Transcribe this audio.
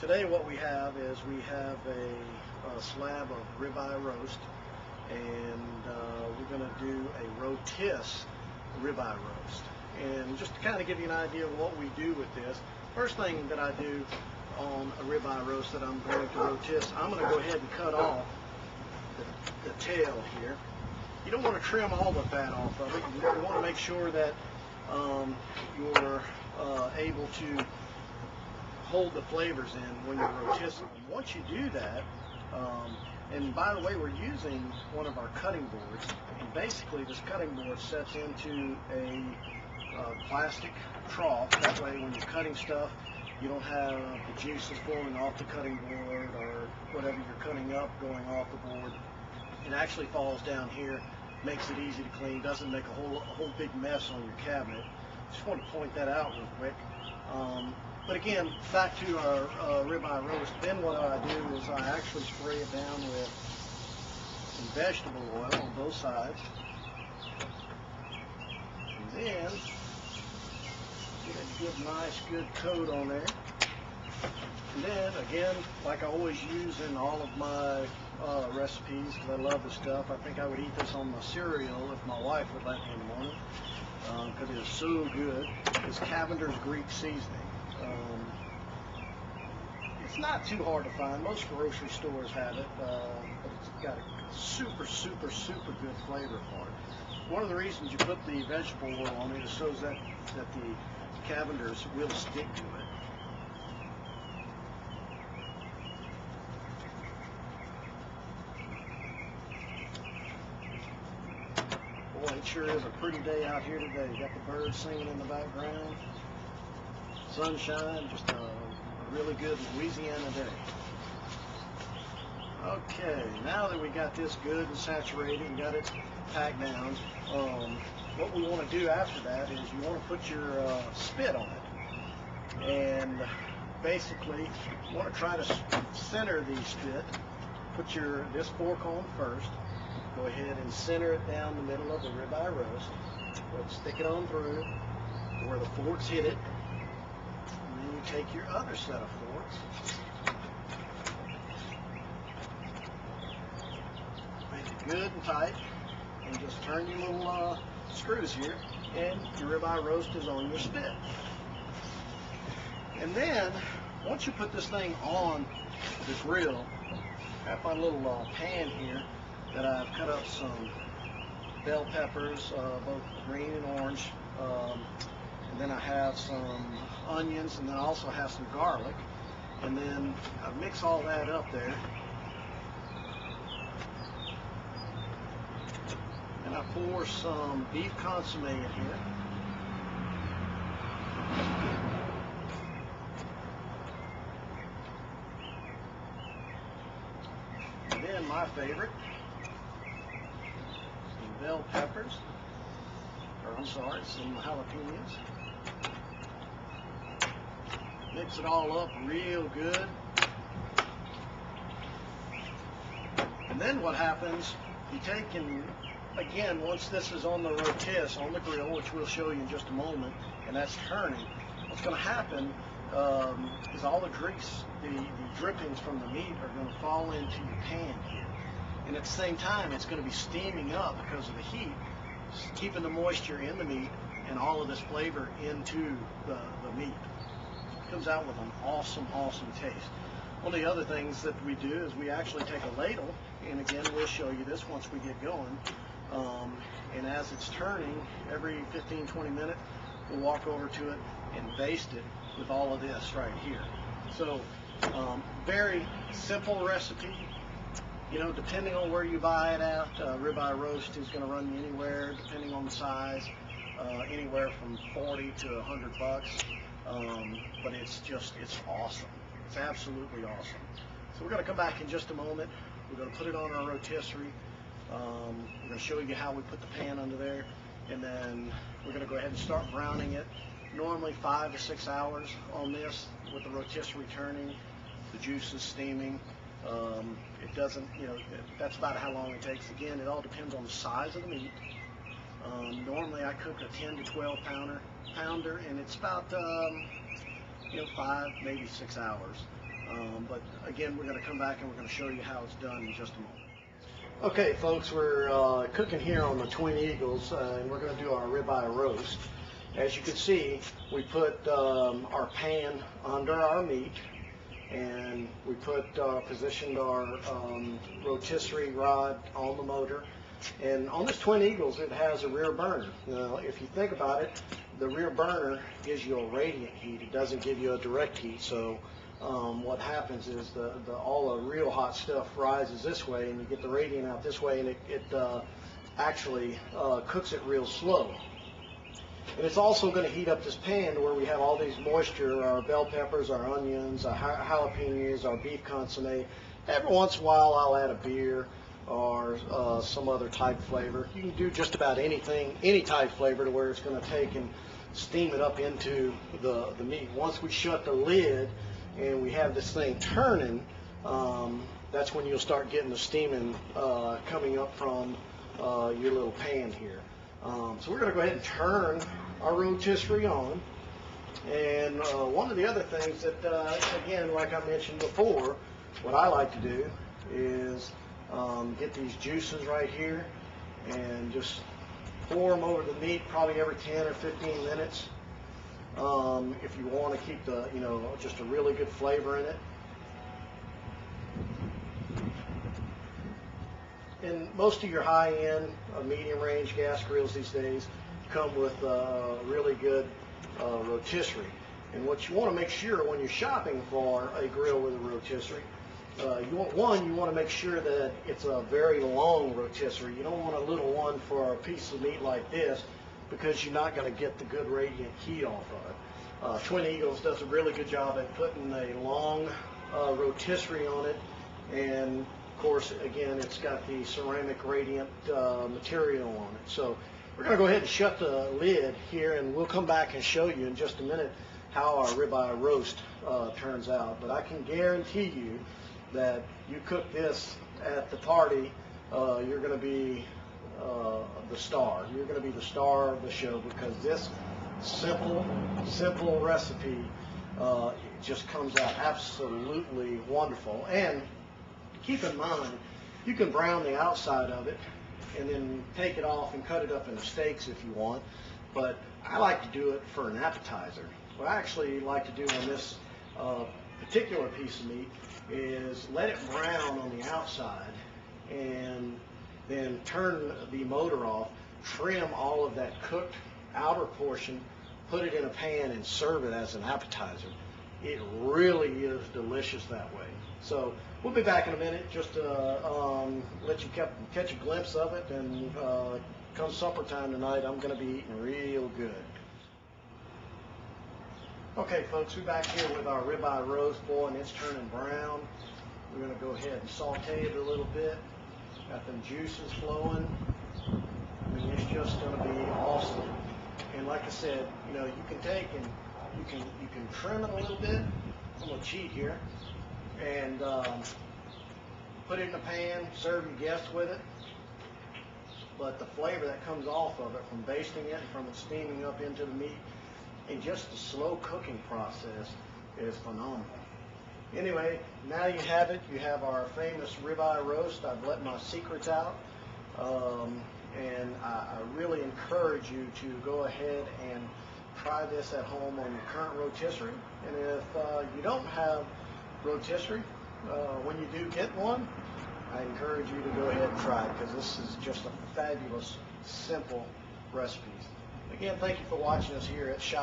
Today what we have is we have a slab of ribeye roast, and we're going to do a rotisserie ribeye roast. And just to kind of give you an idea of what we do with this, first thing that I do on a ribeye roast that I'm going to rotisserie, I'm going to go ahead and cut off the tail here. You don't want to trim all the fat off of it. You want to make sure that you're able to hold the flavors in when you're rotisserie. Once you do that, and by the way, we're using one of our cutting boards, and basically this cutting board sets into a plastic trough. That way when you're cutting stuff, you don't have the juices flowing off the cutting board or whatever you're cutting up going off the board. It actually falls down here, makes it easy to clean, doesn't make a whole big mess on your cabinet. Just want to point that out real quick. But again, back to our ribeye roast, then what I do is I actually spray it down with some vegetable oil on both sides. And then get a good, nice, good coat on there. And then, again, like I always use in all of my recipes, because I love this stuff, I think I would eat this on my cereal if my wife would let me in the morning, because it is so good. It's Cavender's Greek seasoning. It's not too hard to find. Most grocery stores have it, but it's got a super, super, super good flavor for it. One of the reasons you put the vegetable oil on it is so that the Cavenders will stick to it. Boy, it sure is a pretty day out here today. You got the birds singing in the background, sunshine, just a really good Louisiana day. Okay, now that we got this good and saturated and got it packed down, what we want to do after that is you want to put your spit on it. And basically, you want to try to center the spit. Put this fork on first. Go ahead and center it down the middle of the ribeye roast. Stick it on through where the forks hit it. And then you take your other set of forks. Make it good and tight. And just turn your little screws here. And your ribeye roast is on your spit. And then, once you put this thing on the grill, I have my little pan here that I've cut up some bell peppers, both green and orange, and then I have some onions, and then I also have some garlic, and then I mix all that up there, and I pour some beef consomme in here. And then my favorite, bell peppers, or I'm sorry, some jalapenos. Mix it all up real good. And then what happens, you take and, again, once this is on the rotisserie, on the grill, which we'll show you in just a moment, and that's turning, what's going to happen is all the grease, the drippings from the meat are going to fall into your pan here. And at the same time, it's going to be steaming up because of the heat, keeping the moisture in the meat and all of this flavor into the meat. It comes out with an awesome, awesome taste. One of the other things that we do is we actually take a ladle, and again, we'll show you this once we get going. And as it's turning, every 15-20 minutes, we'll walk over to it and baste it with all of this right here. So, very simple recipe. You know, depending on where you buy it at, ribeye roast is going to run you anywhere, depending on the size, anywhere from 40 to 100 bucks. But it's awesome. It's absolutely awesome. So we're going to come back in just a moment. We're going to put it on our rotisserie. We're going to show you how we put the pan under there, and then we're going to go ahead and start browning it. Normally 5 to 6 hours on this with the rotisserie turning, the juices steaming. It doesn't, you know, that's about how long it takes. Again, it all depends on the size of the meat. Normally I cook a 10 to 12 pounder, and it's about, 5, maybe 6 hours. But again, we're going to come back and we're going to show you how it's done in just a moment. Okay, folks, we're cooking here on the Twin Eagles, and we're going to do our ribeye roast. As you can see, we put our pan under our meat, and we positioned our rotisserie rod on the motor. And on this Twin Eagles, it has a rear burner. Now, if you think about it, the rear burner gives you a radiant heat. It doesn't give you a direct heat. So what happens is all the real hot stuff rises this way, and you get the radiant out this way, and it actually cooks it real slow. And it's also going to heat up this pan to where we have all these moisture, our bell peppers, our onions, our jalapenos, our beef consomme. Every once in a while I'll add a beer or some other type flavor. You can do just about anything, any type flavor, to where it's going to take and steam it up into the meat. Once we shut the lid and we have this thing turning, that's when you'll start getting the steaming coming up from your little pan here. So we're going to go ahead and turn our rotisserie on. And one of the other things that, again, like I mentioned before, what I like to do is get these juices right here and just pour them over the meat probably every 10 or 15 minutes. If you want to keep the, just a really good flavor in it. And most of your high-end medium-range gas grills these days come with really good rotisserie. And what you want to make sure when you're shopping for a grill with a rotisserie, you want to make sure that it's a very long rotisserie. You don't want a little one for a piece of meat like this, because you're not going to get the good radiant heat off of it. Twin Eagles does a really good job at putting a long rotisserie on it, and of course, again, it's got the ceramic radiant material on it. So we're going to go ahead and shut the lid here, and we'll come back and show you in just a minute how our ribeye roast turns out. But I can guarantee you that you cook this at the party, you're going to be the star. You're going to be the star of the show, because this simple recipe just comes out absolutely wonderful. And keep in mind, you can brown the outside of it and then take it off and cut it up into steaks if you want, but I like to do it for an appetizer. What I actually like to do on this particular piece of meat is let it brown on the outside and then turn the motor off, trim all of that cooked outer portion, put it in a pan and serve it as an appetizer. It really is delicious that way. So we'll be back in a minute just to let you catch a glimpse of it, and come supper time tonight, I'm going to be eating real good. Okay, folks, we're back here with our ribeye roast, boy, and it's turning brown. We're going to go ahead and saute it a little bit. Got them juices flowing. I mean, it's just going to be awesome. And like I said, you can take and you can trim it a little bit. I'm going to cheat here. And put it in a pan, serve your guests with it. But the flavor that comes off of it from basting it and from it steaming up into the meat, and just the slow cooking process, is phenomenal. Anyway, now you have it. You have our famous ribeye roast. I've let my secrets out. And I really encourage you to go ahead and try this at home on your current rotisserie. And if you don't have rotisserie, when you do get one, I encourage you to go ahead and try it, because this is just a fabulous, simple recipe. Again, thank you for watching us here at Shop.